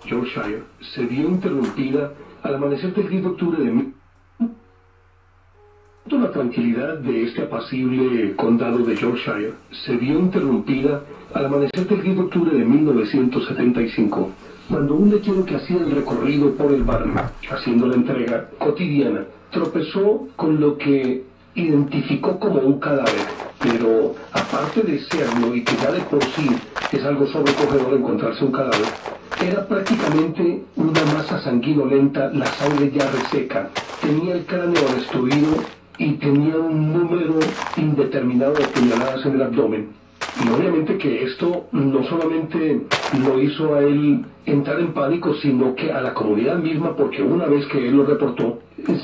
Yorkshire, se vio interrumpida al amanecer del 10 de octubre de la tranquilidad de este apacible condado de Yorkshire se vio interrumpida al amanecer del 10 de octubre de 1975, cuando un lechero que hacía el recorrido por el barrio, haciendo la entrega cotidiana, tropezó con lo que identificó como un cadáver, pero aparte de serlo y que ya de por sí es algo sobrecogedor encontrarse un cadáver, era prácticamente una masa sanguinolenta, la sangre ya reseca, tenía el cráneo destruido y tenía un número indeterminado de puñaladas en el abdomen. Y obviamente que esto no solamente lo hizo a él entrar en pánico, sino que a la comunidad misma, porque una vez que él lo reportó,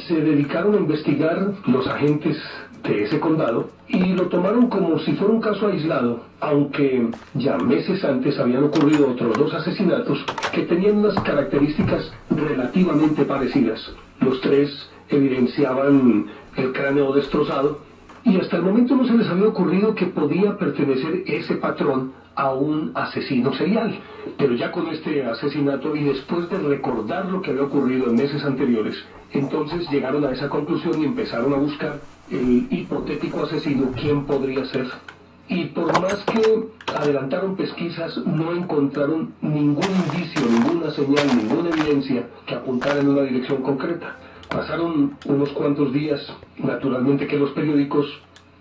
se dedicaron a investigar los agentes de ese condado y lo tomaron como si fuera un caso aislado, aunque ya meses antes habían ocurrido otros 2 asesinatos que tenían unas características relativamente parecidas. Los 3 evidenciaban el cráneo destrozado, y hasta el momento no se les había ocurrido que podía pertenecer ese patrón a un asesino serial. Pero ya con este asesinato y después de recordar lo que había ocurrido en meses anteriores, entonces llegaron a esa conclusión y empezaron a buscar el hipotético asesino, quién podría ser. Y por más que adelantaron pesquisas, no encontraron ningún indicio, ninguna señal, ninguna evidencia que apuntara en una dirección concreta. Pasaron unos cuantos días, naturalmente que los periódicos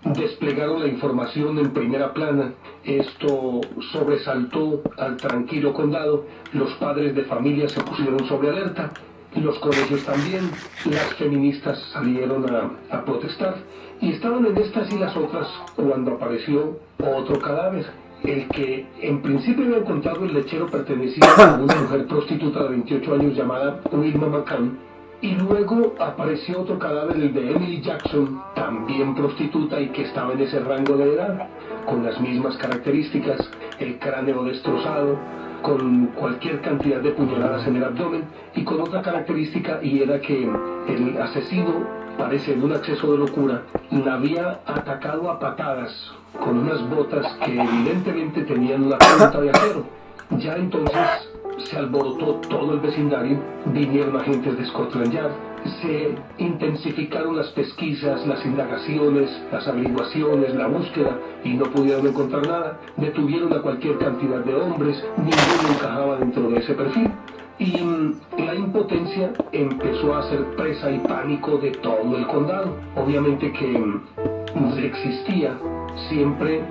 desplegaron la información en primera plana. Esto sobresaltó al tranquilo condado, los padres de familia se pusieron sobre alerta, los colegios también, las feministas salieron a protestar, y estaban en estas y las otras cuando apareció otro cadáver. El que en principio había encontrado el lechero pertenecía a una mujer prostituta de 28 años llamada Wilma McCann, y luego apareció otro cadáver, el de Emily Jackson, también prostituta y que estaba en ese rango de edad, con las mismas características, el cráneo destrozado, con cualquier cantidad de puñaladas en el abdomen, y con otra característica, y era que el asesino, parece en un acceso de locura, la había atacado a patadas con unas botas que evidentemente tenían una punta de acero. Ya entonces se alborotó todo el vecindario, vinieron agentes de Scotland Yard, se intensificaron las pesquisas, las indagaciones, las averiguaciones, la búsqueda, y no pudieron encontrar nada. Detuvieron a cualquier cantidad de hombres, ninguno encajaba dentro de ese perfil. Y la impotencia empezó a ser presa y pánico de todo el condado. Obviamente que existía siempre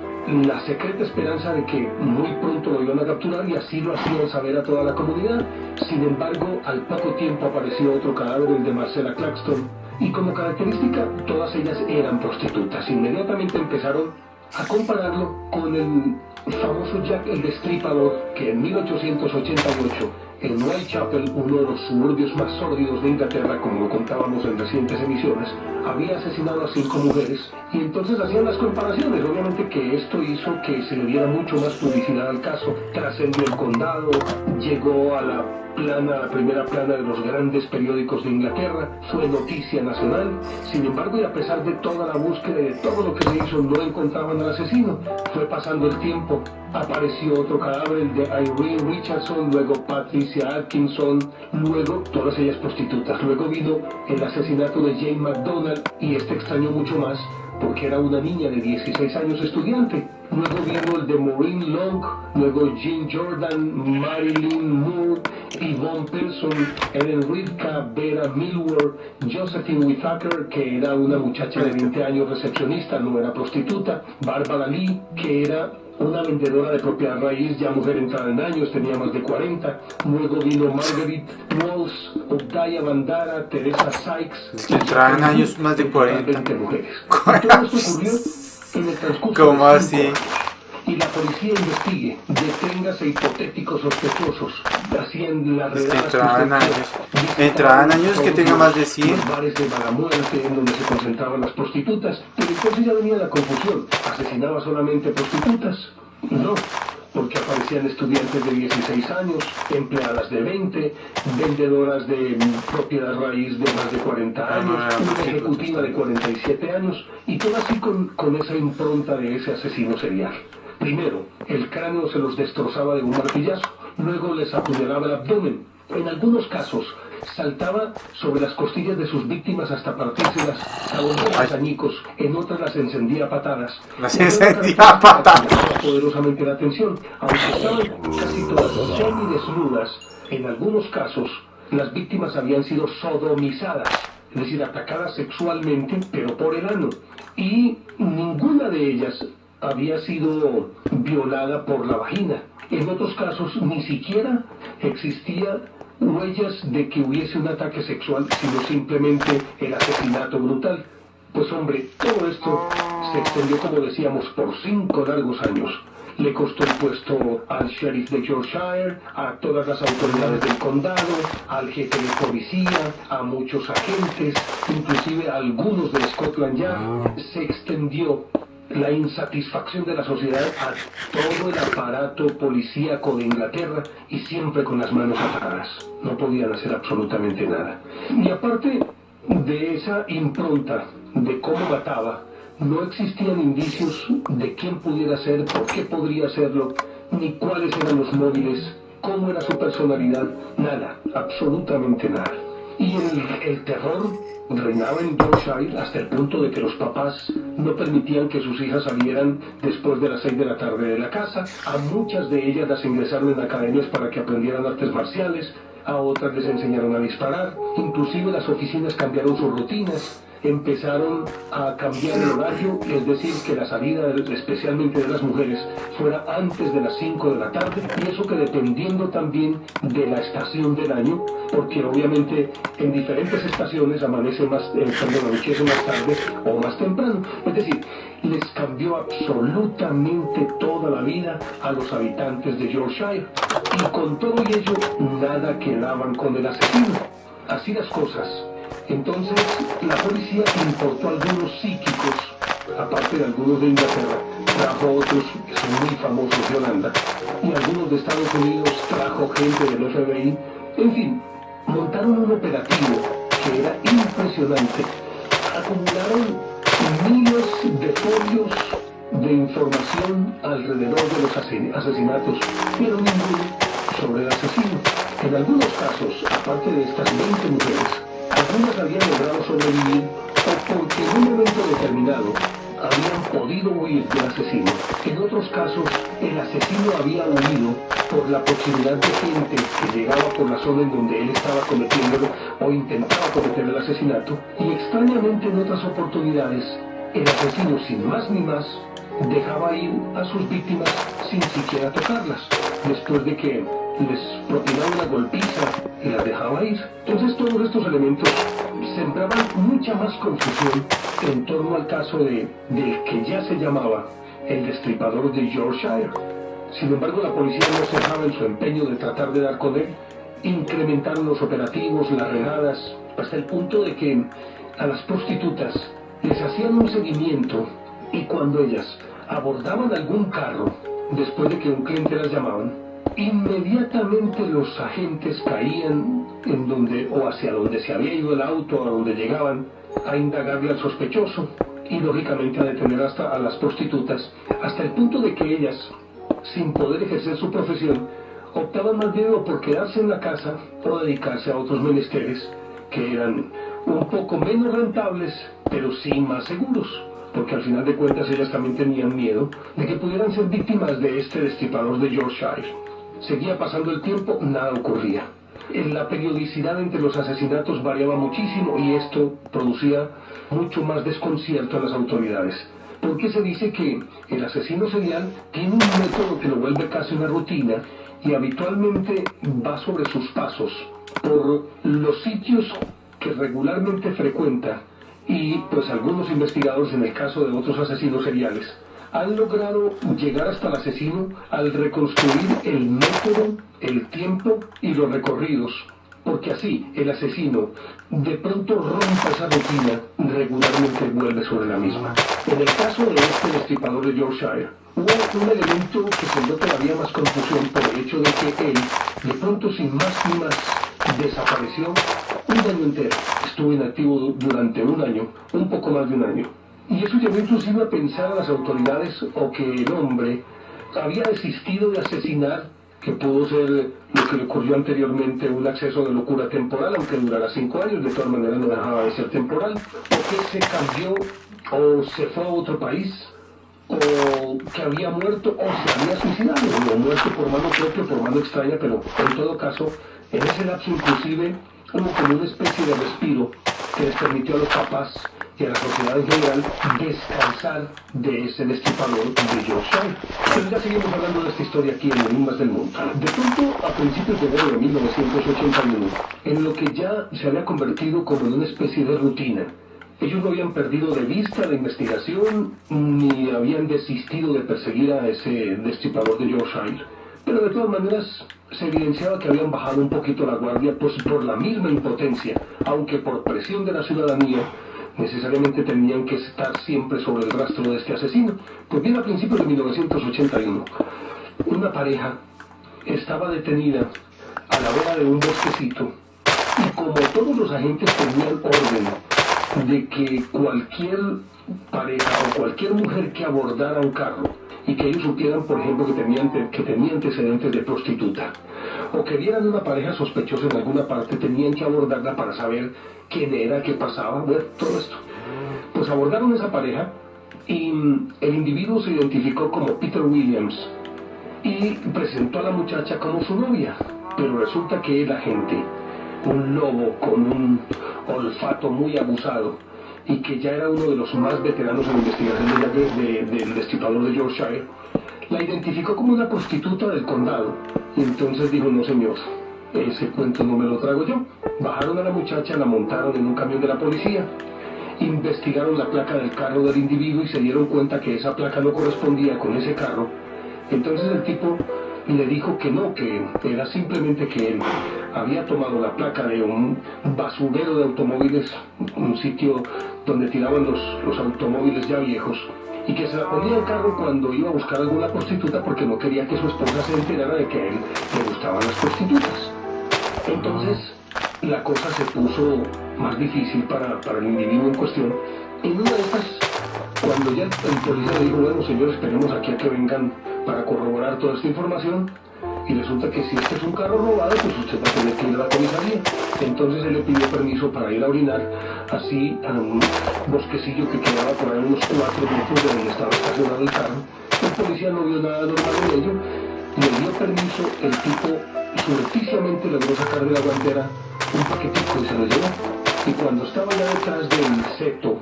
la secreta esperanza de que muy pronto lo iban a capturar, y así lo hacían saber a toda la comunidad. Sin embargo, al poco tiempo apareció otro cadáver, el de Marcella Claxton, y como característica todas ellas eran prostitutas. Inmediatamente empezaron a compararlo con el famoso Jack el Destripador, que en 1888 en Whitechapel, uno de los suburbios más sórdidos de Inglaterra, como lo contábamos en recientes emisiones, había asesinado a 5 mujeres, y entonces hacían las comparaciones. Obviamente que esto hizo que se le diera mucho más publicidad al caso, trascendió el condado, llegó a la primera plana de los grandes periódicos de Inglaterra, fue noticia nacional. Sin embargo, y a pesar de toda la búsqueda y de todo lo que se hizo, no encontraban al asesino. Fue pasando el tiempo, apareció otro cadáver, el de Irene Richardson, luego Patricia Atkinson, luego todas ellas prostitutas. Luego vino el asesinato de Jane McDonald, y este extrañó mucho más porque era una niña de 16 años estudiante. Luego vino el de Maureen Long, luego Jean Jordan, Marilyn Moore, Yvonne Pearson, Ellen Ridka, Vera Millward, Josephine Whittaker, que era una muchacha de 20 años recepcionista, no era prostituta, Barbara Lee, que era una vendedora de propiedad raíz, ya mujer entrada en años, tenía más de 40. Luego vino Margaret Walsh, Obdaya Bandara, Teresa Sykes. Entrada en años más de 40. 20 mujeres. Y todo esto ocurrió en el transcurso ¿Cómo de 5 así? horas. Y la policía investigue, deténgase hipotéticos sospechosos, hacían las redadas. Entraban años que tenga más de 100. Los bares de mala muerte en donde se concentraban las prostitutas. Pero entonces ya venía la confusión, ¿asesinaba solamente prostitutas? No, porque aparecían estudiantes de 16 años, empleadas de 20, vendedoras de propiedad raíz de más de 40 años, una ejecutiva de 47 años, y todo así con esa impronta de ese asesino serial. Primero, el cráneo se los destrozaba de un martillazo. luego les apuñalaba el abdomen. En algunos casos, saltaba sobre las costillas de sus víctimas hasta partírselas a los añicos, en otras las encendía a patadas. Las encendía a patadas. Poderosamente la atención, aunque estaban casi todas semidesnudas, en algunos casos las víctimas habían sido sodomizadas, es decir, atacadas sexualmente, pero por el ano, y ninguna de ellas había sido violada por la vagina. En otros casos ni siquiera existía huellas de que hubiese un ataque sexual, sino simplemente el asesinato brutal. Pues hombre, todo esto se extendió, como decíamos, por 5 largos años. Le costó el puesto al sheriff de Yorkshire, a todas las autoridades del condado, al jefe de policía, a muchos agentes, inclusive a algunos de Scotland Yard. Se extendió la insatisfacción de la sociedad a todo el aparato policíaco de Inglaterra, y siempre con las manos atadas. No podían hacer absolutamente nada. Y aparte de esa impronta de cómo mataba, no existían indicios de quién pudiera ser, por qué podría hacerlo, ni cuáles eran los móviles, cómo era su personalidad, nada, absolutamente nada. Y el terror reinaba en Yorkshire hasta el punto de que los papás no permitían que sus hijas salieran después de las 6 de la tarde de la casa. A muchas de ellas las ingresaron en academias para que aprendieran artes marciales, a otras les enseñaron a disparar, inclusive las oficinas cambiaron sus rutinas. Empezaron a cambiar el horario, es decir, que la salida, especialmente de las mujeres, fuera antes de las 5 de la tarde, y eso que dependiendo también de la estación del año, porque obviamente en diferentes estaciones anochece más tarde o más temprano. Es decir, les cambió absolutamente toda la vida a los habitantes de Yorkshire, y con todo ello nada quedaban con el asesino. Así las cosas. Entonces, la policía importó algunos psíquicos, aparte de algunos de Inglaterra, trajo otros que son muy famosos de Holanda, y algunos de Estados Unidos, trajo gente del FBI. En fin, montaron un operativo que era impresionante. Acumularon miles de folios de información alrededor de los asesinatos, pero ninguno sobre el asesino. En algunos casos, aparte de estas 20 mujeres, algunas habían logrado sobrevivir o porque en un momento determinado habían podido huir del asesino. En otros casos, el asesino había huido por la proximidad de gente que llegaba por la zona en donde él estaba cometiéndolo o intentaba cometer el asesinato. Y extrañamente, en otras oportunidades, el asesino, sin más ni más, dejaba ir a sus víctimas sin siquiera tocarlas, después de que les propinaba una golpiza y las dejaba ir. Entonces todos estos elementos sembraban mucha más confusión en torno al caso del que ya se llamaba el destripador de Yorkshire. Sin embargo, la policía no cesaba en su empeño de tratar de dar con él. Incrementaron los operativos, las redadas, hasta el punto de que a las prostitutas les hacían un seguimiento, y cuando ellas abordaban algún carro, después de que un cliente las llamaban, inmediatamente los agentes caían en donde o hacia donde se había ido el auto, a donde llegaban, a indagarle al sospechoso y lógicamente a detener a las prostitutas, hasta el punto de que ellas, sin poder ejercer su profesión, optaban más bien o por quedarse en la casa o dedicarse a otros menesteres que eran un poco menos rentables, pero sí más seguros, porque al final de cuentas ellas también tenían miedo de que pudieran ser víctimas de este destripador de Yorkshire. Seguía pasando el tiempo, nada ocurría. La periodicidad entre los asesinatos variaba muchísimo, y esto producía mucho más desconcierto a las autoridades, porque se dice que el asesino serial tiene un método que lo vuelve casi una rutina, y habitualmente va sobre sus pasos por los sitios que regularmente frecuenta, y pues algunos investigadores, en el caso de otros asesinos seriales, han logrado llegar hasta el asesino al reconstruir el método, el tiempo y los recorridos, porque así el asesino de pronto rompe esa rutina, regularmente vuelve sobre la misma. En el caso de este destripador de Yorkshire, hubo un elemento que sembró todavía más confusión por el hecho de que él, de pronto sin más ni más, desapareció un año entero. Estuvo inactivo durante un año, un poco más de un año. Y eso llevó inclusive a pensar a las autoridades o que el hombre había desistido de asesinar que pudo ser lo que le ocurrió anteriormente, un acceso de locura temporal, aunque durara 5 años, de todas maneras no dejaba de ser temporal, o que se cambió o se fue a otro país, o que había muerto o se había suicidado, o muerto por mano propia o por mano extraña, pero en todo caso, en ese lapso inclusive hubo como una especie de respiro que les permitió a los papás y a la sociedad en general descansar de ese destripador de Yorkshire. Pero ya seguimos hablando de esta historia aquí en Enigmas del Mundo. De pronto, a principios de enero de 1981, en lo que ya se había convertido como en una especie de rutina, ellos no habían perdido de vista la investigación ni habían desistido de perseguir a ese destripador de Yorkshire, pero de todas maneras se evidenciaba que habían bajado un poquito la guardia, pues por la misma impotencia, aunque por presión de la ciudadanía, necesariamente tenían que estar siempre sobre el rastro de este asesino. Pues bien, a principios de 1981, una pareja estaba detenida a la vera de un bosquecito y como todos los agentes tenían orden de que cualquier pareja o cualquier mujer que abordara un carro y que ellos supieran, por ejemplo, que tenía antecedentes de prostituta, o que vieran una pareja sospechosa en alguna parte, tenían que abordarla para saber quién era, qué pasaba, bueno, todo esto. Pues abordaron esa pareja y el individuo se identificó como Peter Williams y presentó a la muchacha como su novia, pero resulta que el agente, un lobo con un olfato muy abusado, y que ya era uno de los más veteranos en la investigación del destripador de Yorkshire, la identificó como una prostituta del condado. Y entonces dijo, no señor, ese cuento no me lo trago yo. Bajaron a la muchacha, la montaron en un camión de la policía, investigaron la placa del carro del individuo y se dieron cuenta que esa placa no correspondía con ese carro. Entonces el tipo le dijo que no, que era simplemente que él había tomado la placa de un basurero de automóviles, un sitio donde tiraban los automóviles ya viejos, y que se la ponía al carro cuando iba a buscar alguna prostituta porque no quería que su esposa se enterara de que a él le gustaban las prostitutas. Entonces la cosa se puso más difícil para el individuo en cuestión. En una de estas, cuando ya el policía le dijo, bueno señor, esperemos aquí a que vengan para corroborar toda esta información, y resulta que si este es un carro robado, pues usted va a tener que ir a la comisaría. Entonces él le pidió permiso para ir a orinar, así a un bosquecillo que quedaba por ahí unos 4 metros de donde estaba estacionado el carro. El policía no vio nada normal en ello, le dio permiso, el tipo surrepticiamente logró sacar de la guantera un paquetico y se lo llevó. Y cuando estaba ya detrás del seto,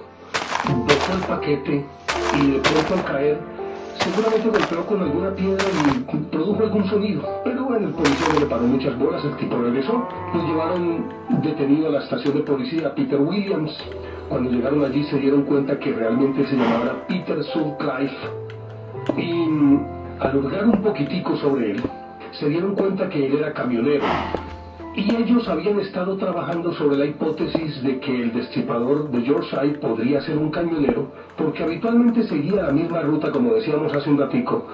botó el paquete y de pronto al caer, seguramente golpeó con alguna piedra y produjo algún sonido. Pero bueno, el policía no le paró muchas bolas, el tipo regresó. Lo llevaron detenido a la estación de policía, Peter Williams. Cuando llegaron allí se dieron cuenta que realmente se llamaba Peter Sutcliffe. Y al hurgar un poquitico sobre él, se dieron cuenta que él era camionero. Y ellos habían estado trabajando sobre la hipótesis de que el destripador de Yorkshire podría ser un camionero, porque habitualmente seguía la misma ruta, como decíamos hace un ratico.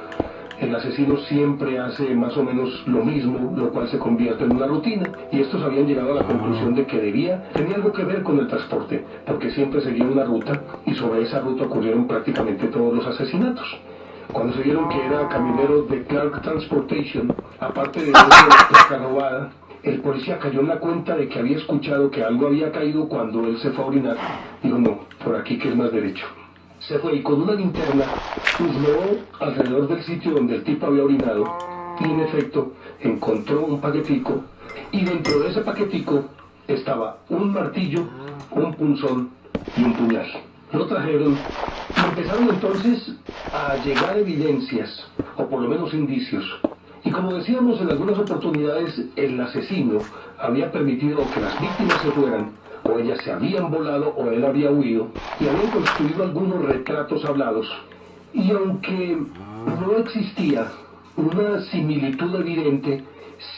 El asesino siempre hace más o menos lo mismo, lo cual se convierte en una rutina, y estos habían llegado a la conclusión de que tenía algo que ver con el transporte, porque siempre seguía una ruta, y sobre esa ruta ocurrieron prácticamente todos los asesinatos. Cuando se vieron que era camionero de Clark Transportation, aparte de la placa robada, el policía cayó en la cuenta de que había escuchado que algo había caído cuando él se fue a orinar. Dijo, no, por aquí que es más derecho. Se fue y con una linterna husmeó alrededor del sitio donde el tipo había orinado. Y en efecto, encontró un paquetico. Y dentro de ese paquetico estaba un martillo, un punzón y un puñal. Lo trajeron y empezaron entonces a llegar evidencias, o por lo menos indicios. Y como decíamos en algunas oportunidades, el asesino había permitido que las víctimas se fueran, o ellas se habían volado o él había huido, y habían construido algunos retratos hablados. Y aunque no existía una similitud evidente,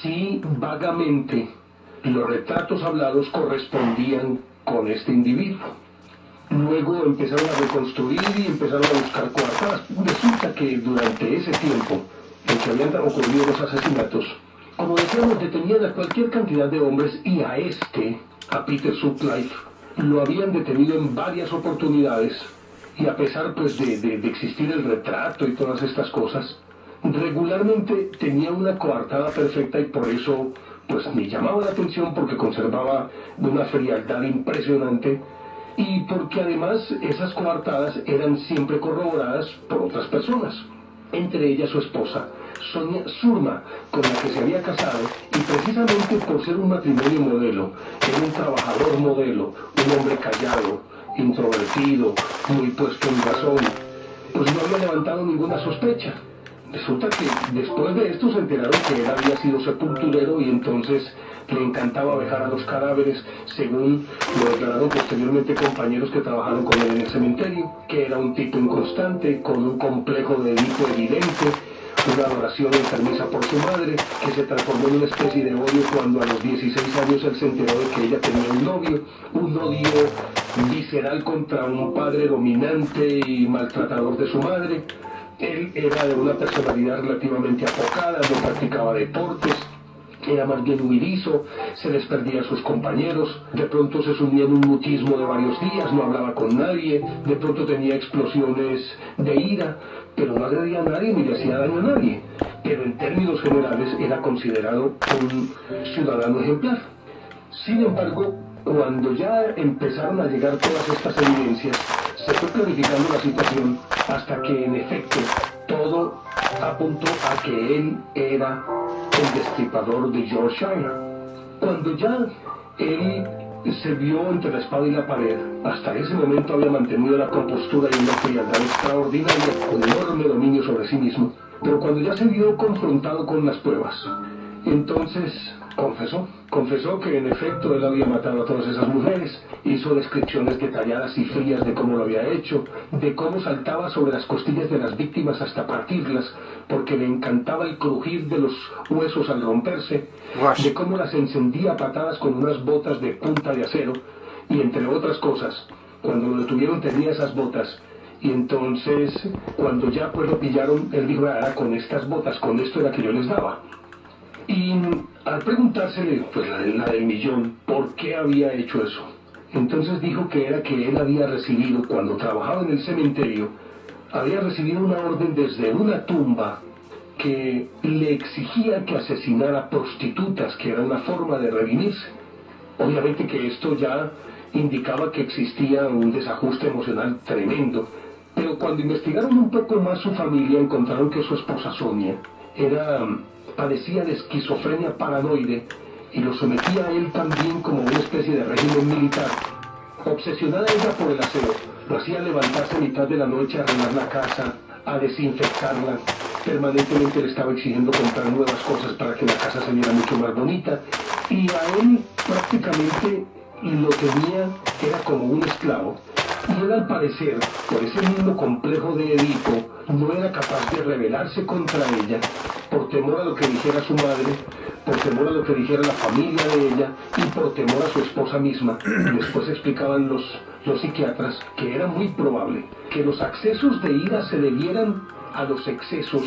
sí vagamente los retratos hablados correspondían con este individuo. Luego empezaron a reconstruir y empezaron a buscar coartadas. Resulta que durante ese tiempo en que habían ocurrido los asesinatos, como decíamos, detenían a cualquier cantidad de hombres, y a Peter Sutcliffe, lo habían detenido en varias oportunidades, y a pesar pues de existir el retrato y todas estas cosas, Regularmente tenía una coartada perfecta y por eso pues me llamaba la atención porque conservaba una frialdad impresionante y porque además esas coartadas eran siempre corroboradas por otras personas, entre ellas su esposa, Sonia Surma, con la que se había casado, y precisamente por ser un matrimonio modelo, era un trabajador modelo, un hombre callado, introvertido, muy puesto en razón, pues no había levantado ninguna sospecha. Resulta que después de esto se enteraron que él había sido sepulturero y entonces le encantaba vejar a los cadáveres, según lo declararon posteriormente compañeros que trabajaron con él en el cementerio, que era un tipo inconstante, con un complejo de Edipo evidente, una adoración enfermiza por su madre, que se transformó en una especie de odio cuando a los 16 años él se enteró de que ella tenía un odio visceral contra un padre dominante y maltratador de su madre. Él era de una personalidad relativamente apocada, no practicaba deportes, era más bien huidizo, se les perdía a sus compañeros, de pronto se sumía en un mutismo de varios días, no hablaba con nadie, de pronto tenía explosiones de ira, pero no agredía a nadie ni le hacía daño a nadie. Pero en términos generales era considerado un ciudadano ejemplar. Sin embargo, cuando ya empezaron a llegar todas estas evidencias, se fue clarificando la situación hasta que en efecto todo apuntó a que él era el destripador de Yorkshire. Cuando ya él se vio entre la espada y la pared, hasta ese momento había mantenido la compostura y una frialdad extraordinaria, con enorme dominio sobre sí mismo, pero cuando ya se vio confrontado con las pruebas, entonces confesó que en efecto él había matado a todas esas mujeres, hizo descripciones detalladas y frías de cómo lo había hecho, de cómo saltaba sobre las costillas de las víctimas hasta partirlas, porque le encantaba el crujir de los huesos al romperse, de cómo las encendía a patadas con unas botas de punta de acero, y entre otras cosas, cuando lo detuvieron tenía esas botas, y entonces cuando ya pues lo pillaron, él dijo, con estas botas, con esto era que yo les daba. Y al preguntársele, pues la del millón, ¿por qué había hecho eso? Entonces dijo que era que él había recibido, cuando trabajaba en el cementerio, había recibido una orden desde una tumba que le exigía que asesinara prostitutas, que era una forma de redimirse. Obviamente que esto ya indicaba que existía un desajuste emocional tremendo, pero cuando investigaron un poco más su familia, encontraron que su esposa Sonia padecía de esquizofrenia paranoide y lo sometía a él también como una especie de régimen militar. Obsesionada ella por el aseo, lo hacía levantarse a mitad de la noche a arreglar la casa, a desinfectarla. Permanentemente le estaba exigiendo comprar nuevas cosas para que la casa se viera mucho más bonita. Y a él prácticamente lo tenía, era como un esclavo. Y él, al parecer, por ese mismo complejo de Edipo, no era capaz de rebelarse contra ella, por temor a lo que dijera su madre, por temor a lo que dijera la familia de ella y por temor a su esposa misma. Después explicaban los psiquiatras que era muy probable que los accesos de ira se debieran a los excesos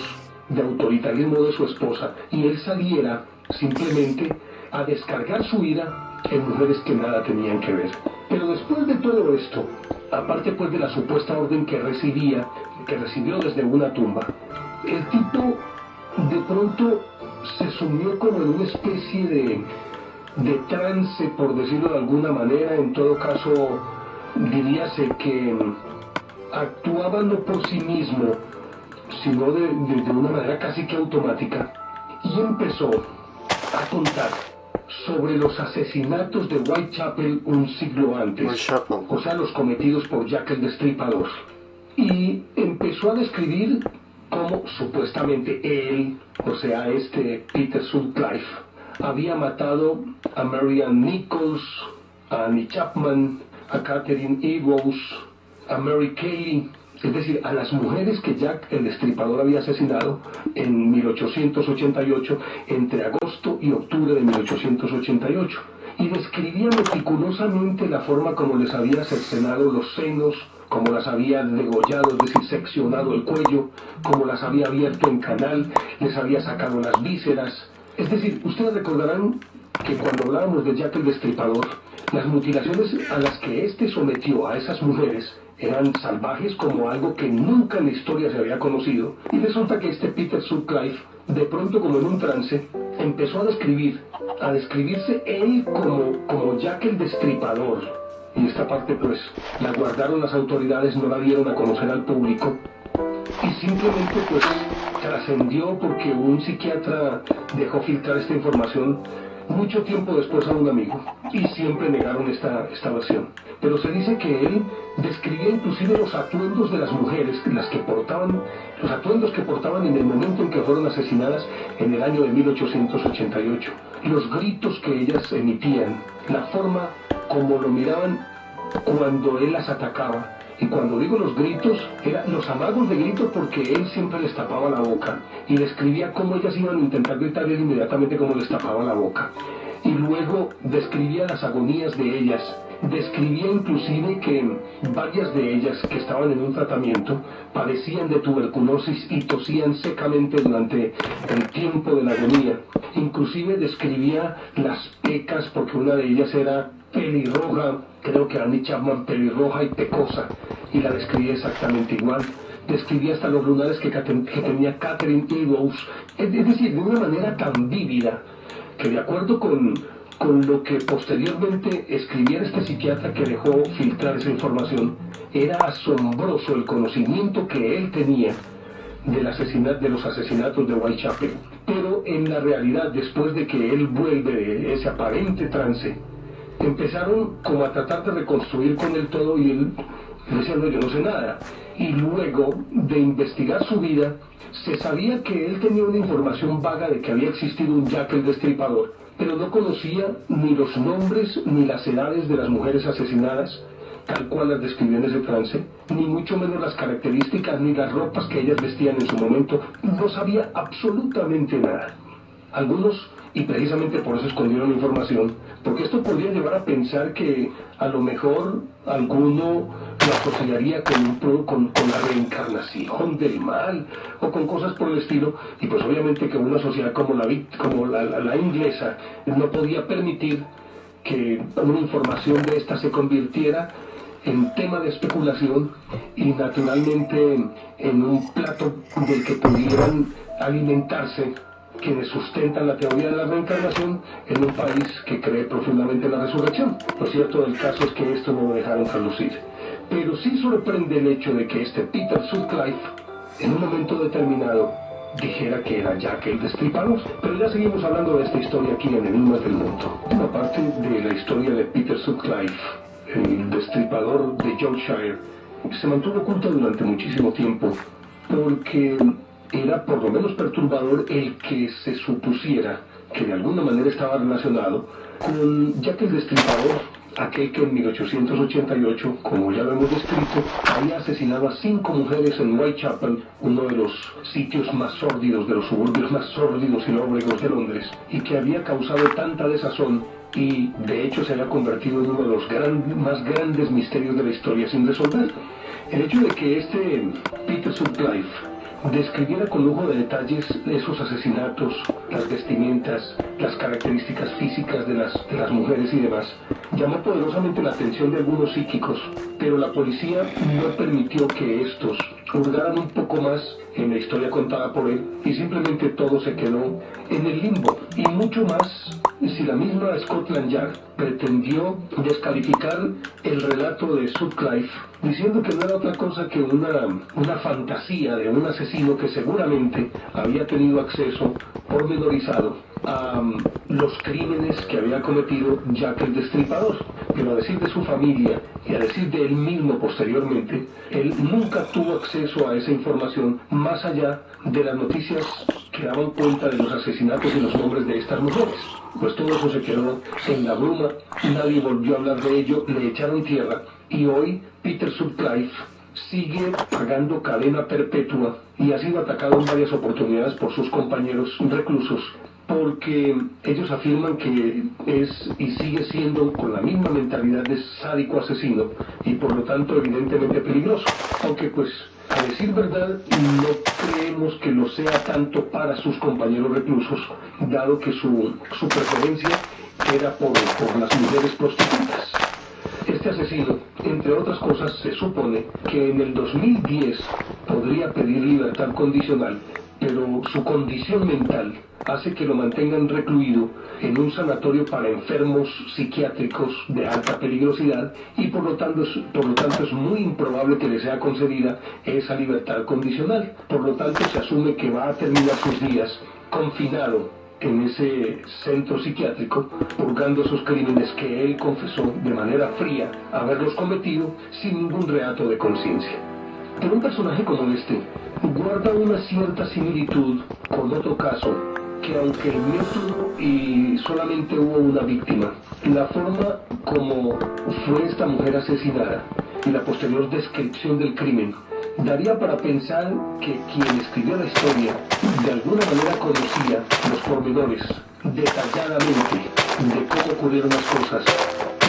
de autoritarismo de su esposa y él saliera simplemente a descargar su ira en mujeres que nada tenían que ver. Pero después de todo esto, aparte pues de la supuesta orden que recibió desde una tumba, el tipo de pronto se sumió como en una especie de trance, por decirlo de alguna manera. En todo caso, diríase que actuaba no por sí mismo, sino de una manera casi que automática, y empezó a contar sobre los asesinatos de Whitechapel un siglo antes, o sea, los cometidos por Jack el Destripador, y empezó a describir cómo supuestamente él, o sea, Peter Sutcliffe, había matado a Marianne Nichols, a Annie Chapman, a Catherine Eagles, a Mary Kelly, es decir, a las mujeres que Jack el Destripador había asesinado en 1888, entre agosto y octubre de 1888, y describía meticulosamente la forma como les había cercenado los senos, como las había degollado, es decir, seccionado el cuello, como las había abierto en canal, les había sacado las vísceras. Es decir, ustedes recordarán que cuando hablábamos de Jack el Destripador, las mutilaciones a las que sometió a esas mujeres eran salvajes como algo que nunca en la historia se había conocido. Y resulta que este Peter Sutcliffe, de pronto como en un trance, empezó a describirse él como Jack el Destripador. Y esta parte pues la guardaron las autoridades, no la dieron a conocer al público. Y simplemente pues trascendió porque un psiquiatra dejó filtrar esta información mucho tiempo después a un amigo, y siempre negaron esta versión. Pero se dice que él describía inclusive los atuendos de las mujeres, los atuendos que portaban en el momento en que fueron asesinadas en el año de 1888, los gritos que ellas emitían, la forma como lo miraban cuando él las atacaba. Y cuando digo los gritos, eran los amagos de gritos, porque él siempre les tapaba la boca y describía cómo ellas iban a intentar gritar y él inmediatamente cómo les tapaba la boca. Y luego describía las agonías de ellas. Describía inclusive que varias de ellas que estaban en un tratamiento padecían de tuberculosis y tosían secamente durante el tiempo de la agonía. Inclusive describía las pecas, porque una de ellas era pelirroja, creo que Annie Chapman, pelirroja y pecosa, y la describía exactamente igual. Describía hasta los lunares que tenía Catherine Eddowes, es decir, de una manera tan vívida que, de acuerdo con lo que posteriormente escribiera este psiquiatra que dejó filtrar esa información, era asombroso el conocimiento que él tenía de los asesinatos de Whitechapel. Pero en la realidad, después de que él vuelve de ese aparente trance, empezaron como a tratar de reconstruir con él todo, y él decía: no, yo no sé nada. Y luego de investigar su vida, se sabía que él tenía una información vaga de que había existido un Jack el Destripador, pero no conocía ni los nombres ni las edades de las mujeres asesinadas, tal cual las describió en ese trance, ni mucho menos las características ni las ropas que ellas vestían en su momento. No sabía absolutamente nada. Algunos, y precisamente por eso escondieron información, porque esto podría llevar a pensar que a lo mejor alguno lo asociaría con la reencarnación del mal, o con cosas por el estilo, y pues obviamente que una sociedad como la inglesa no podía permitir que una información de esta se convirtiera en tema de especulación y naturalmente en un plato del que pudieran alimentarse quienes sustentan la teoría de la reencarnación en un país que cree profundamente en la resurrección. Lo cierto del caso es que esto no lo dejaron traslucir. Pero sí sorprende el hecho de que este Peter Sutcliffe, en un momento determinado, dijera que era Jack el Destripador. Pero ya seguimos hablando de esta historia aquí en Enigmas del Mundo. Una parte de la historia de Peter Sutcliffe, el destripador de Yorkshire, se mantuvo oculta durante muchísimo tiempo, porque era por lo menos perturbador el que se supusiera que de alguna manera estaba relacionado con Jack el Destripador, aquel que en 1888, como ya lo hemos descrito, había asesinado a 5 mujeres en Whitechapel, uno de los sitios más sórdidos, de los suburbios más sórdidos y lóbregos de Londres, y que había causado tanta desazón y de hecho se había convertido en uno de los más grandes misterios de la historia sin resolver. El hecho de que este Peter Sutcliffe describiera con lujo de detalles esos asesinatos, las vestimentas, las características físicas de las mujeres y demás, llamó poderosamente la atención de algunos psíquicos, pero la policía no permitió que estos hurgaran un poco más en la historia contada por él, y simplemente todo se quedó en el limbo. Y mucho más si la misma Scotland Yard pretendió descalificar el relato de Sutcliffe, diciendo que no era otra cosa que una fantasía de un asesino que seguramente había tenido acceso pormenorizado a los crímenes que había cometido Jack el Destripador. Pero a decir de su familia y a decir de él mismo posteriormente, él nunca tuvo acceso a esa información más allá de las noticias que daban cuenta de los asesinatos y los nombres de estas mujeres. Pues todo eso se quedó en la bruma, nadie volvió a hablar de ello, le echaron tierra, y hoy Peter Sutcliffe sigue pagando cadena perpetua y ha sido atacado en varias oportunidades por sus compañeros reclusos, porque ellos afirman que es y sigue siendo con la misma mentalidad de sádico asesino, y por lo tanto evidentemente peligroso, aunque pues a decir verdad no creemos que lo sea tanto para sus compañeros reclusos, dado que su preferencia era por las mujeres prostitutas. Este asesino, entre otras cosas, se supone que en el 2010 podría pedir libertad condicional, pero su condición mental hace que lo mantengan recluido en un sanatorio para enfermos psiquiátricos de alta peligrosidad y por lo tanto es muy improbable que le sea concedida esa libertad condicional. Por lo tanto se asume que va a terminar sus días confinado en ese centro psiquiátrico, purgando esos crímenes que él confesó de manera fría haberlos cometido sin ningún reato de conciencia. Pero un personaje como este guarda una cierta similitud con otro caso que, aunque el método y solamente hubo una víctima, la forma como fue esta mujer asesinada y la posterior descripción del crimen daría para pensar que quien escribió la historia de alguna manera conocía los pormenores detalladamente de cómo ocurrieron las cosas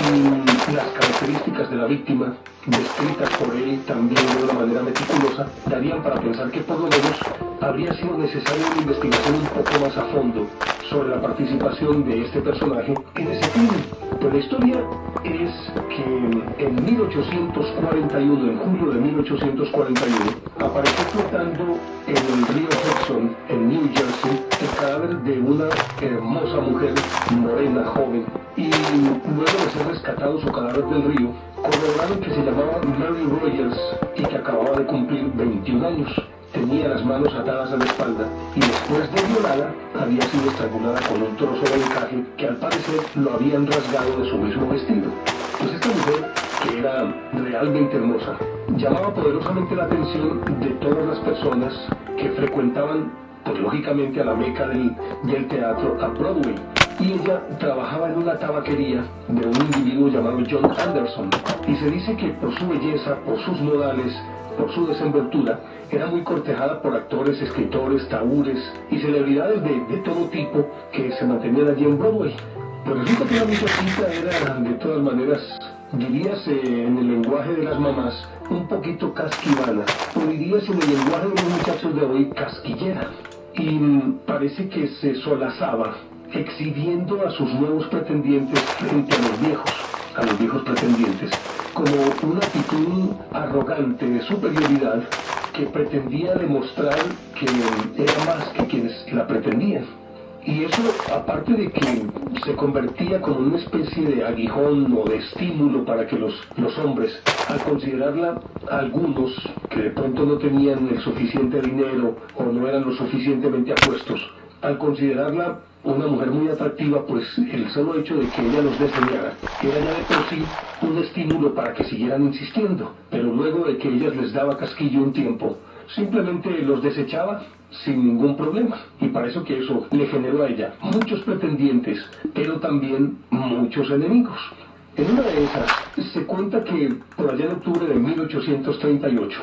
y las características de la víctima descritas por él también de una manera meticulosa darían para pensar que por lo menos habría sido necesaria una investigación un poco más a fondo sobre la participación de este personaje en ese crimen. Pero la historia es que en 1841, en julio de 1841, apareció flotando en el río Hudson, en New Jersey, el cadáver de una hermosa mujer morena, joven. Y luego de ser rescatado su cadáver del río, corroboraron que se llamaba Mary Rogers y que acababa de cumplir 21 años. Tenía las manos atadas a la espalda y después de violada había sido estrangulada con un trozo de encaje que al parecer lo habían rasgado de su mismo vestido. Pues esta mujer, que era realmente hermosa, llamaba poderosamente la atención de todas las personas que frecuentaban, pues lógicamente, a la meca del teatro, a Broadway. Y ella trabajaba en una tabaquería de un individuo llamado John Anderson. Y se dice que por su belleza, por sus modales, por su desenvoltura, era muy cortejada por actores, escritores, taúres y celebridades de todo tipo que se mantenían allí en Broadway. Pues resulta que la muchachita era, de todas maneras, diríase en el lenguaje de las mamás, un poquito casquivana, o diríase en el lenguaje de los muchachos de hoy, casquillera. Y parece que se solazaba exhibiendo a sus nuevos pretendientes frente a los viejos pretendientes, como una actitud arrogante de superioridad que pretendía demostrar que era más que quienes la pretendían. Y eso, aparte de que se convertía como una especie de aguijón o de estímulo para que los hombres, al considerarla, algunos que de pronto no tenían el suficiente dinero o no eran lo suficientemente apuestos, al considerarla una mujer muy atractiva, pues el solo hecho de que ella los desdeñara era ya de por sí un estímulo para que siguieran insistiendo. Pero luego de que ella les daba casquillo un tiempo, simplemente los desechaba sin ningún problema. Y parece que eso le generó a ella muchos pretendientes, pero también muchos enemigos. En una de esas, se cuenta que por allá en octubre de 1838,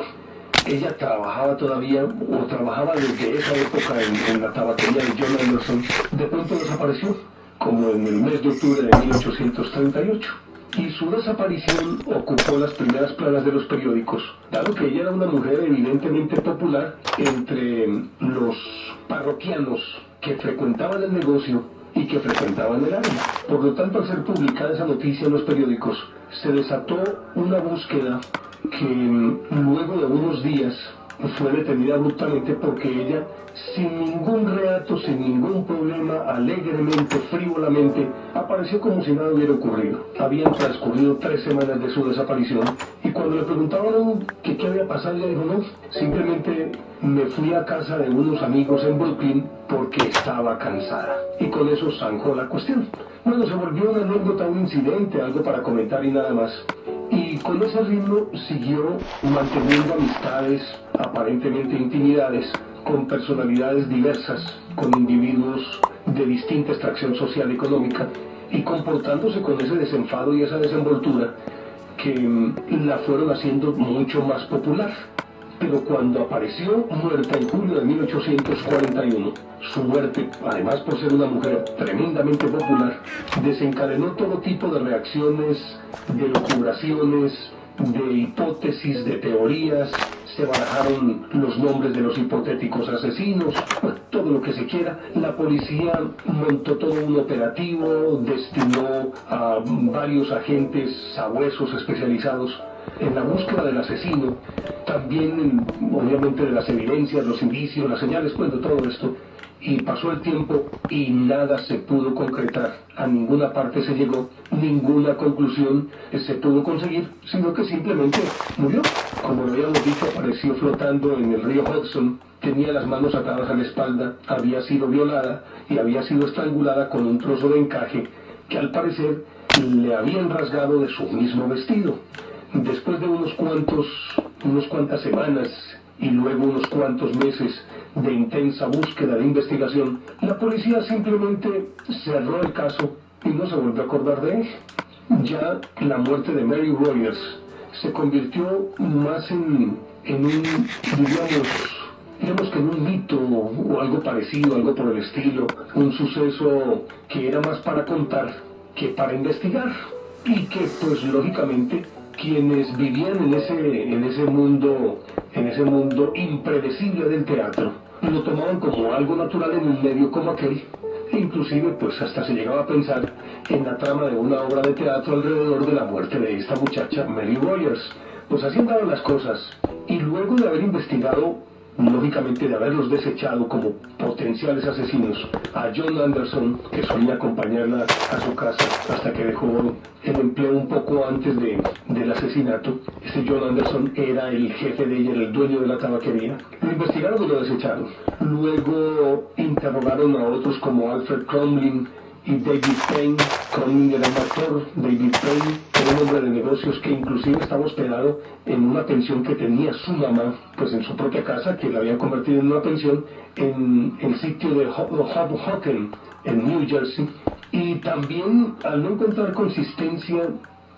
ella trabajaba todavía, o trabajaba desde esa época en la tabaquería de John Anderson. De pronto desapareció, como en el mes de octubre de 1838. Y su desaparición ocupó las primeras planas de los periódicos, dado que ella era una mujer evidentemente popular entre los parroquianos que frecuentaban el negocio y que frecuentaban el área. Por lo tanto, al ser publicada esa noticia en los periódicos, se desató una búsqueda que luego de unos días fue detenida abruptamente porque ella, sin ningún reato, sin ningún problema, alegremente, frívolamente, apareció como si nada hubiera ocurrido. Habían transcurrido 3 semanas de su desaparición y cuando le preguntaban que qué había pasado, ella dijo: no, simplemente me fui a casa de unos amigos en Brooklyn porque estaba cansada. Y con eso zanjó la cuestión. Bueno, se volvió una anécdota, un incidente, algo para comentar y nada más. Y con ese ritmo siguió manteniendo amistades, aparentemente intimidades, con personalidades diversas, con individuos de distinta extracción social y económica, y comportándose con ese desenfado y esa desenvoltura que la fueron haciendo mucho más popular. Pero cuando apareció muerta en julio de 1841, su muerte, además por ser una mujer tremendamente popular, desencadenó todo tipo de reacciones, de lucubraciones, de hipótesis, de teorías. se barajaron los nombres de los hipotéticos asesinos, todo lo que se quiera. La policía montó todo un operativo, destinó a varios agentes sabuesos especializados en la búsqueda del asesino, también obviamente de las evidencias, los indicios, las señales, pues de todo esto. Y pasó el tiempo y nada se pudo concretar, a ninguna parte se llegó, ninguna conclusión se pudo conseguir, sino que simplemente murió. Como lo habíamos dicho, apareció flotando en el río Hudson, tenía las manos atadas a la espalda, había sido violada y había sido estrangulada con un trozo de encaje que al parecer le habían rasgado de su mismo vestido. Después de unas cuantas semanas y luego unos cuantos meses de intensa búsqueda de investigación, la policía simplemente cerró el caso y no se volvió a acordar de él. Ya la muerte de Mary Rogers se convirtió más en digamos que en un mito o algo parecido, algo por el estilo, un suceso que era más para contar que para investigar, y que pues lógicamente quienes vivían en ese mundo impredecible del teatro lo tomaban como algo natural en un medio como aquel. Inclusive pues hasta se llegaba a pensar en la trama de una obra de teatro alrededor de la muerte de esta muchacha Mary Rogers. Pues así andaban las cosas, y luego de haber investigado, lógicamente de haberlos desechado como potenciales asesinos, a John Anderson, que solía acompañarla a su casa hasta que dejó el empleo un poco antes del asesinato. Este John Anderson era el jefe de ella, era el dueño de la tabaquería. Lo investigaron y lo desecharon. Luego interrogaron a otros como Alfred Crumlin y David Payne. Crumlin era un actor, David Payne era un hombre de negocios que inclusive estaba hospedado en una pensión que tenía su mamá, pues en su propia casa, que la habían convertido en una pensión en el sitio de Hoboken, en New Jersey. Y también, al no encontrar consistencia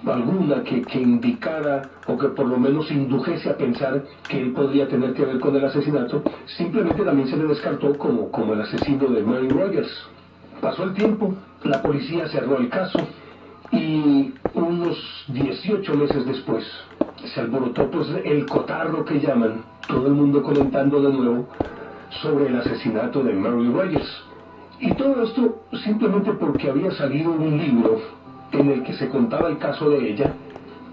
alguna que indicara o que por lo menos indujese a pensar que él podría tener que ver con el asesinato, simplemente también se le descartó como el asesino de Mary Rogers. Pasó el tiempo, la policía cerró el caso y unos 18 meses después se alborotó pues el cotarro que llaman, todo el mundo comentando de nuevo sobre el asesinato de Mary Rogers. Y todo esto simplemente porque había salido un libro en el que se contaba el caso de ella,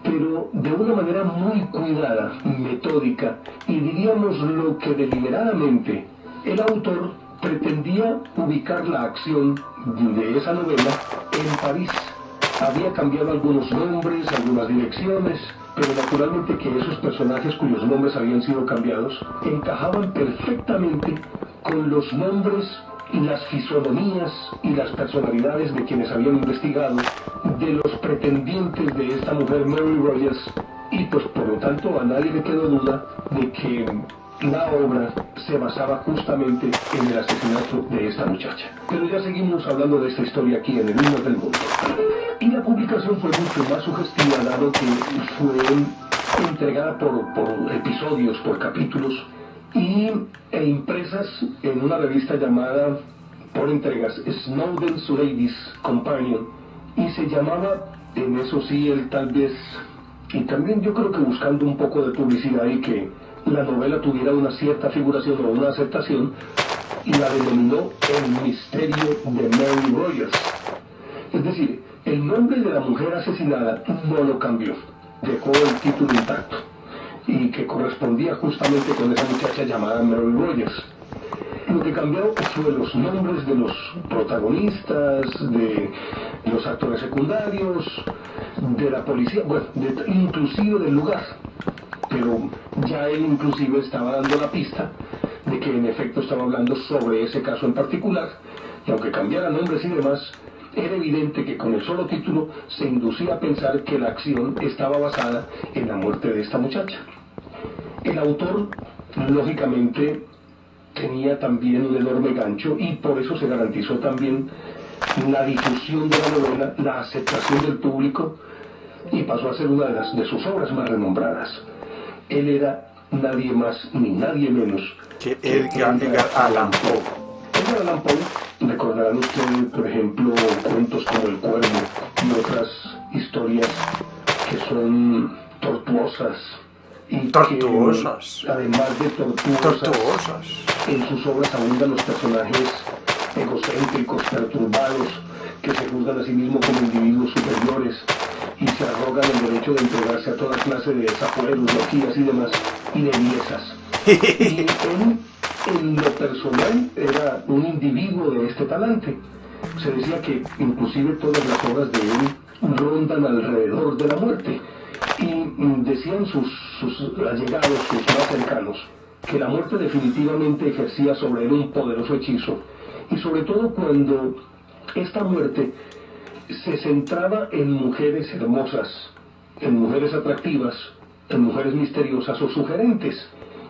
pero de una manera muy cuidada, metódica, y diríamos lo que deliberadamente el autor pretendía ubicar la acción de esa novela en París. Había cambiado algunos nombres, algunas direcciones, pero naturalmente que esos personajes cuyos nombres habían sido cambiados encajaban perfectamente con los nombres y las fisonomías y las personalidades de quienes habían investigado, de los pretendientes de esta mujer Mary Rogers, y pues por lo tanto a nadie le quedó duda de que la obra se basaba justamente en el asesinato de esta muchacha. Pero ya seguimos hablando de esta historia aquí en el Himno del Mundo. Y la publicación fue mucho más sugestiva, dado que fue entregada por episodios, por capítulos, e impresas en una revista llamada, por entregas, Snowden's Ladies Companion, y se llamaba, en eso sí, él tal vez, y también yo creo que buscando un poco de publicidad y que la novela tuviera una cierta figuración o una aceptación, y la denominó El misterio de Mary Rogers. Es decir, el nombre de la mujer asesinada no lo cambió, dejó el título intacto, y que correspondía justamente con esa muchacha llamada Mary Rogers. Lo que cambió fue los nombres de los protagonistas, de los actores secundarios, de la policía, bueno, inclusive del lugar. Pero ya él inclusive estaba dando la pista de que en efecto estaba hablando sobre ese caso en particular, y aunque cambiara nombres y demás, era evidente que con el solo título se inducía a pensar que la acción estaba basada en la muerte de esta muchacha. El autor, lógicamente, tenía también un enorme gancho, y por eso se garantizó también la difusión de la novela, la aceptación del público, y pasó a ser una de sus obras más renombradas. Él era nadie más ni nadie menos que Edgar Allan Poe. Edgar Allan Poe, recordarán ustedes, por ejemplo, cuentos como El Cuervo y otras historias que son tortuosas y Tortuosos. Que, además de tortuosas, en sus obras abundan los personajes egocéntricos, perturbados, que se juzgan a sí mismos como individuos superiores y se arrogan el derecho de entregarse a toda clase de desafueros, loquías y demás, y de bellezas. Y él, en lo personal, era un individuo de este talante. Se decía que inclusive todas las obras de él rondan alrededor de la muerte. Y decían sus allegados, sus más cercanos, que la muerte definitivamente ejercía sobre él un poderoso hechizo. Y sobre todo cuando esta muerte se centraba en mujeres hermosas, en mujeres atractivas, en mujeres misteriosas o sugerentes.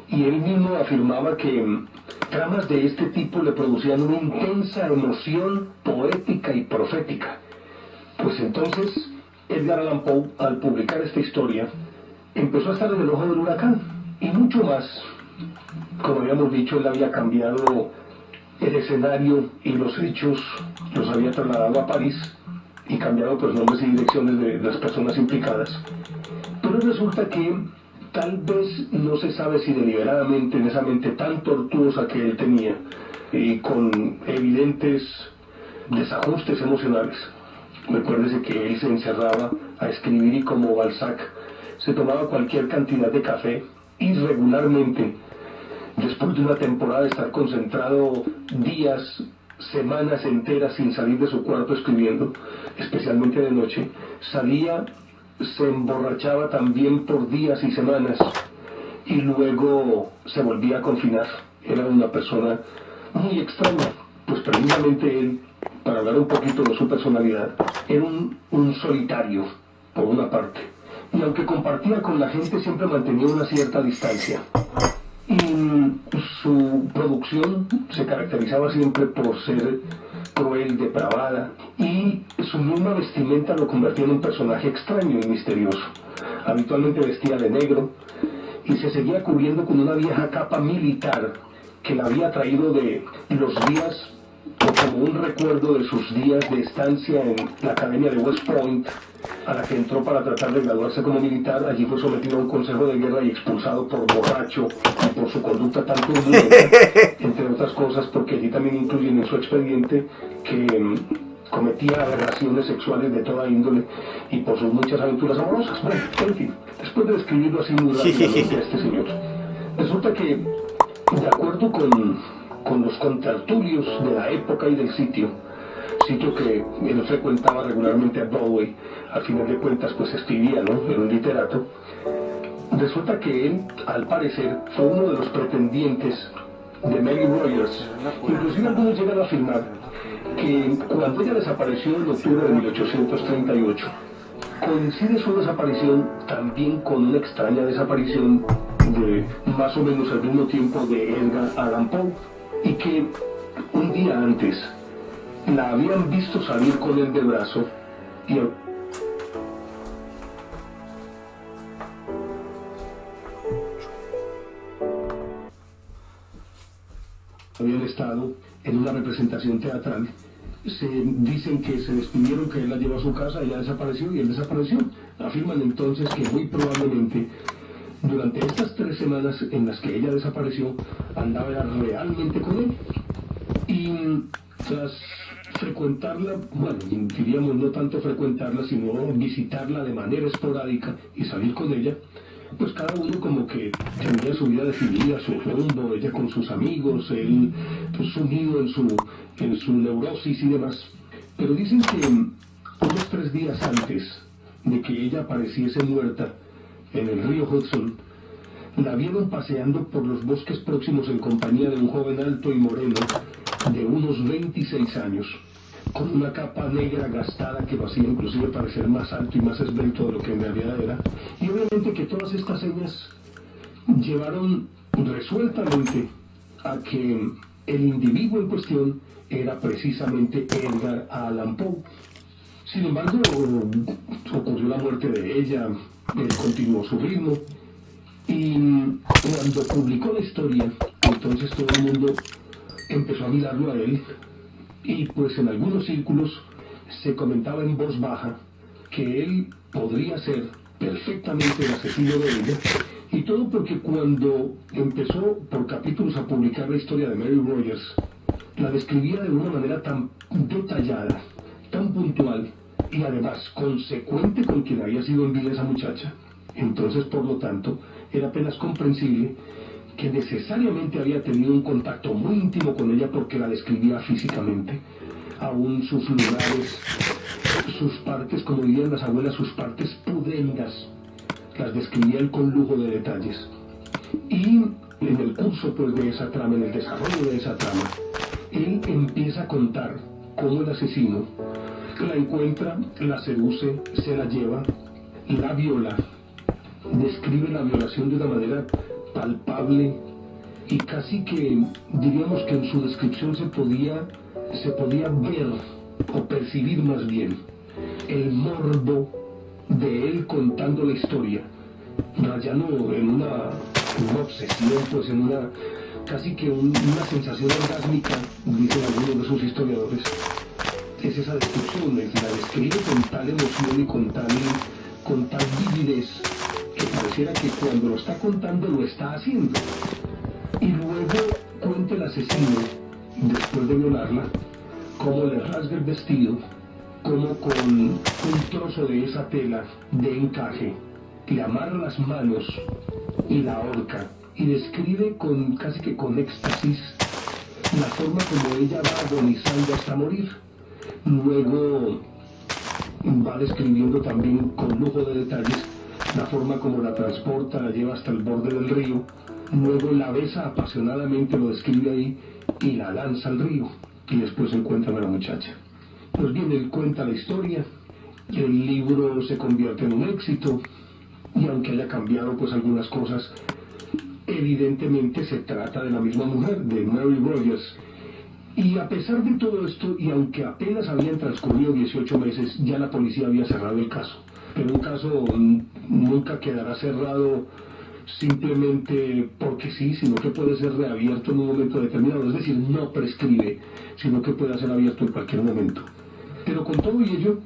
Y él mismo afirmaba que tramas de este tipo le producían una intensa emoción poética y profética. Pues entonces Edgar Allan Poe, al publicar esta historia, empezó a estar en el ojo del huracán, y mucho más. Como habíamos dicho, él había cambiado el escenario y los hechos, los había trasladado a París y cambiado pues nombres y direcciones de las personas implicadas. Pero resulta que tal vez no se sabe si deliberadamente, en esa mente tan tortuosa que él tenía, y con evidentes desajustes emocionales, recuérdese que él se encerraba a escribir y, como Balzac, se tomaba cualquier cantidad de café irregularmente. Después de una temporada de estar concentrado días, semanas enteras sin salir de su cuarto escribiendo, especialmente de noche, salía, se emborrachaba también por días y semanas y luego se volvía a confinar. Era una persona muy extraña, pues precisamente él, para hablar un poquito de su personalidad, era un solitario, por una parte, y aunque compartía con la gente, siempre mantenía una cierta distancia. Y su producción se caracterizaba siempre por ser cruel, depravada, y su misma vestimenta lo convertía en un personaje extraño y misterioso. Habitualmente vestía de negro y se seguía cubriendo con una vieja capa militar que la había traído de los días, o como un recuerdo de sus días de estancia en la Academia de West Point, a la que entró para tratar de graduarse como militar. Allí fue sometido a un consejo de guerra y expulsado por borracho y por su conducta tan turbulenta, entre otras cosas, porque allí también incluyen en su expediente que cometía aberraciones sexuales de toda índole y por sus muchas aventuras amorosas. Bueno, en fin, después de describirlo así muy rápidamente a este señor, resulta que, de acuerdo con los contertulios de la época y del sitio que él frecuentaba regularmente a Broadway, al final de cuentas pues escribía, ¿no?, era un literato. Resulta que él, al parecer, fue uno de los pretendientes de Mary Rogers. Inclusive algunos llegan a afirmar que cuando ella desapareció en octubre de 1838, coincide su desaparición también con una extraña desaparición de más o menos al mismo tiempo de Edgar Allan Poe, y que un día antes la habían visto salir con él de brazo y habían estado en una representación teatral. Se dicen que se despidieron, que él la llevó a su casa, ella desapareció y él desapareció. Afirman entonces que muy probablemente durante estas 3 semanas en las que ella desapareció, andaba realmente con él. Y tras frecuentarla, bueno, diríamos no tanto frecuentarla, sino visitarla de manera esporádica y salir con ella, pues cada uno como que tenía su vida definida, su rumbo, ella con sus amigos, él pues sumido en su neurosis y demás. Pero dicen que unos 3 días antes de que ella apareciese muerta en el río Hudson, la vieron paseando por los bosques próximos en compañía de un joven alto y moreno de unos 26 años, con una capa negra gastada que lo hacía inclusive parecer más alto y más esbelto de lo que en realidad era. Y obviamente que todas estas señas llevaron resueltamente a que el individuo en cuestión era precisamente Edgar Allan Poe. Sin embargo, ocurrió la muerte de ella, él continuó su ritmo, y cuando publicó la historia, entonces todo el mundo empezó a mirarlo a él, y pues en algunos círculos se comentaba en voz baja que él podría ser perfectamente el asesino de ella, Y todo porque cuando empezó por capítulos a publicar la historia de Mary Rogers, la describía de una manera tan detallada, tan puntual y además consecuente con quien había sido en vida esa muchacha. Entonces, por lo tanto, era apenas comprensible que necesariamente había tenido un contacto muy íntimo con ella porque la describía físicamente. Aún sus lugares, sus partes, como dirían las abuelas, sus partes pudendas, las describía él con lujo de detalles. Y en el curso pues de esa trama, en el desarrollo de esa trama, él empieza a contar cómo el asesino la encuentra, la seduce, se la lleva, la viola, describe la violación de una manera palpable y casi que diríamos que en su descripción se podía ver o percibir más bien el morbo de él contando la historia, rayando en una obsesión, pues en una casi que una sensación orgásmica, dicen algunos de sus historiadores. Es esa descripción, la describe con tal emoción y con tal vividez que pareciera que cuando lo está contando lo está haciendo. Y luego cuenta el asesino, después de violarla, cómo le rasga el vestido, cómo con un trozo de esa tela de encaje le amarra las manos y la ahorca, y describe casi que con éxtasis la forma como ella va agonizando hasta morir. Luego va describiendo también con lujo de detalles la forma como la transporta, la lleva hasta el borde del río, luego la besa apasionadamente, lo describe ahí, y la lanza al río, y después encuentran a la muchacha. Pues bien, él cuenta la historia, el libro se convierte en un éxito, y aunque haya cambiado pues algunas cosas, evidentemente se trata de la misma mujer, de Mary Rogers. Y a pesar de todo esto, y aunque apenas habían transcurrido 18 meses, ya la policía había cerrado el caso. Pero un caso nunca quedará cerrado simplemente porque sí, sino que puede ser reabierto en un momento determinado. Es decir, no prescribe, sino que puede ser abierto en cualquier momento. Pero con todo y ello,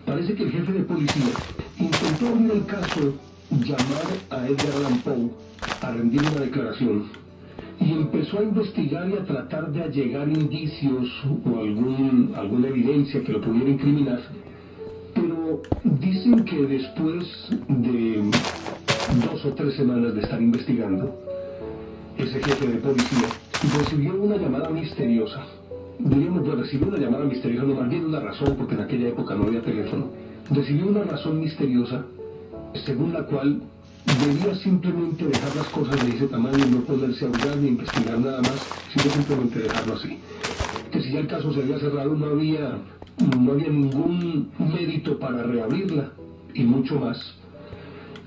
parece que el jefe de policía intentó abrir el caso, llamar a Edgar Allan Poe a rendir una declaración, y empezó a investigar y a tratar de allegar indicios o alguna evidencia que lo pudiera incriminar. Pero dicen que después de 2 o 3 semanas de estar investigando, ese jefe de policía recibió una llamada misteriosa. Diríamos, pues recibió una llamada misteriosa, no, más bien una razón, porque en aquella época no había teléfono. Recibió una razón misteriosa según la cual debía simplemente dejar las cosas de ese tamaño y no ponerse a hurgar ni investigar nada más, sino simplemente dejarlo así. Que si ya el caso se había cerrado, no había ningún mérito para reabrirla, y mucho más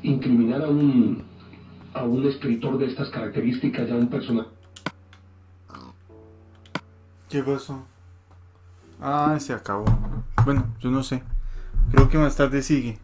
incriminar a un escritor de estas características, ya un personaje. ¿Qué pasó? Ah, se acabó. Bueno, yo no sé. Creo que más tarde sigue.